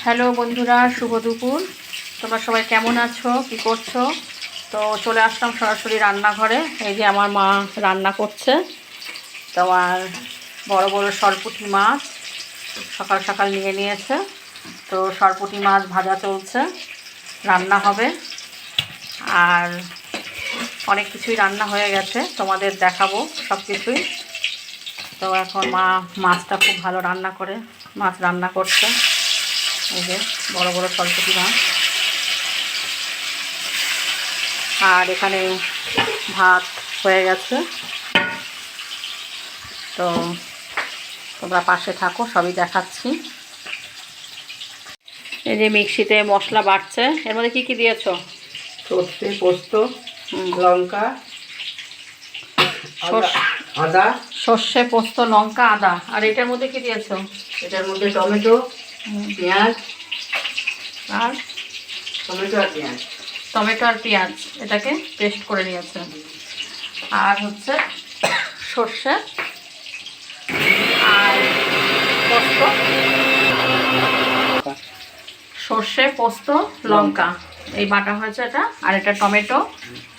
Hello বন্ধুরা, শুভ দুপুর। তোমরা সবাই কেমন আছো, কি করছো? তো চলে আসলাম সরাসরি রান্নাঘরে। এই যে আমার মা রান্না করছে। তোমার বড় বড় সরপুঁটি মাছ সকাল সকাল নিয়ে নিয়েছে। তো সরপুঁটি মাছ ভাজা চলছে, রান্না হবে। আর অনেক কিছুই রান্না হয়ে গেছে, তোমাদের দেখাবো সব কিছুই। তো এখন মা মাছটা খুব ভালো রান্না করে, মাছ রান্না করছে। এই যে বড় বড় সরপুঁটি মাছ। আর এখানে ভাত হয়ে গেছে। তো তোমরা পাশে থাকো, সবই দেখাচ্ছি। এই যে মিক্সিতে মশলা বাটছে। এর মধ্যে কি কি দিয়েছো? সর্ষে, পোস্ত, লঙ্কা, আদা। সর্ষে, পোস্ত, লঙ্কা, আদা। আর এটার মধ্যে কি দিয়েছো? এটার মধ্যে টমেটো, পেঁয়াজ আর টমেটো আর পেঁয়াজ। এটাকে পেস্ট করে নিয়েছে। আর হচ্ছে সর্ষে আর পোস্ত, সর্ষে, পোস্ত, লঙ্কা এই বাটা হয়েছে এটা। আর এটা টমেটো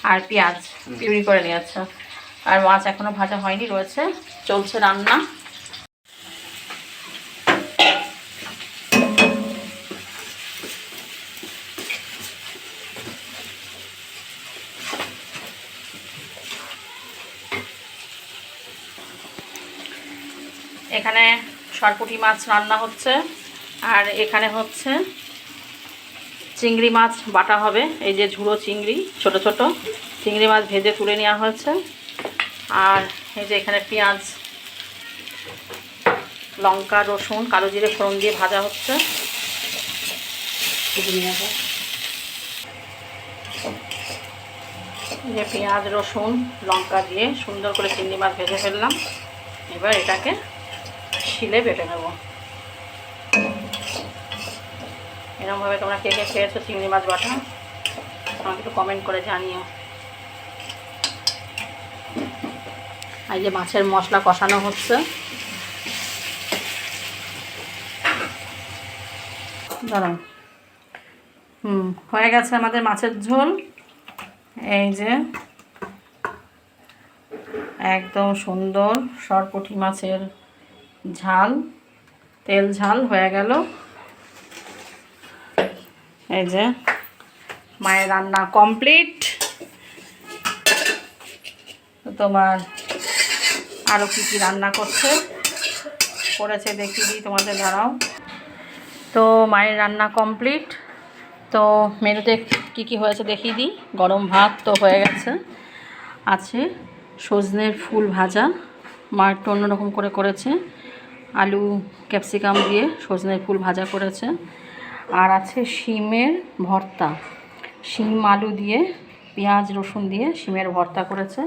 আর পেঁয়াজ পিউরি করে নিয়েছে। আর মাছ এখনো ভাজা হয়নি, রয়েছে, চলছে রান্না। এখানে সরপুঁটি মাছ রান্না হচ্ছে। আর এখানে হচ্ছে চিংড়ি মাছ বাটা হবে। এই যে ঝুড়ো চিংড়ি, ছোট ছোট চিংড়ি মাছ ভেজে তুলে নেওয়া হয়েছে। আর এই যে এখানে পেঁয়াজ, লঙ্কা, রসুন, কালো জিরে ফোড়ন দিয়ে ভাজা হচ্ছে। যে পেঁয়াজ, রসুন, লঙ্কা দিয়ে সুন্দর করে চিংড়ি মাছ ভেজে ফেললাম। এবার এটাকে শিলে বেটে নেব। এরকমভাবে তোমরা কে কে খেয়েছো চিংড়ি মাছ বাটা, আমাকে একটু কমেন্ট করে জানিও। এই যে মাছের মশলা কষানো হচ্ছে। দাঁড়াও। হয়ে গেছে আমাদের মাছের ঝোল। এই যে একদম সুন্দর সরপুঁটি মাছের ঝাল, তেল ঝাল হয়ে গেল। এই যে মায়ের রান্না কমপ্লিট। তোমার আরও কী কী রান্না করেছে দেখিয়ে দিই তোমাদের, দাঁড়াও। তো মায়ের রান্না কমপ্লিট। তো মেনুতে কী কী হয়েছে দেখিয়ে দিই। গরম ভাত তো হয়ে গেছে, আছে সজনের ফুল ভাজা, মা একটু অন্যরকম করে করেছে। আলু ক্যাপসিকাম দিয়ে সজনের ফুল ভাজা করেছে। আর আছে শিমের ভর্তা, শিম আলু দিয়ে পেঁয়াজ রসুন দিয়ে শিমের ভর্তা করেছে,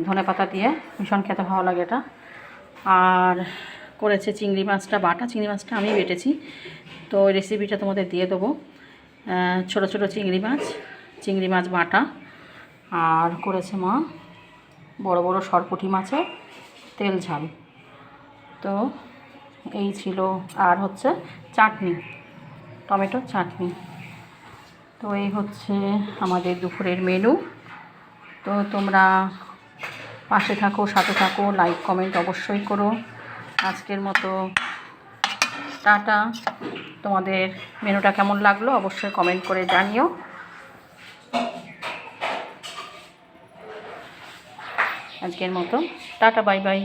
ধনেপাতা দিয়ে, ভীষণ খেতে ভালো লাগে এটা। আর করেছে চিংড়ি মাছটা বাটা। চিংড়ি মাছটা আমি বেটেছি, তো ওই রেসিপিটা তোমাদের দিয়ে দেবো। ছোট ছোট চিংড়ি মাছ বাটা। আর করেছে মা বড় বড় সরপুঁটি মাছের তেল ঝাল। তো এই ছিল। আর হচ্ছে চাটনি, টমেটো চাটনি। তো এই হচ্ছে আমাদের দুপুরের মেনু। তো তোমরা পাশে থাকো, সাথে থাকো, লাইক কমেন্ট অবশ্যই করো। আজকের মতো টাটা। তোমাদের মেনুটা কেমন লাগলো অবশ্যই কমেন্ট করে জানিও। আজকের মতো টাটা, বাই বাই।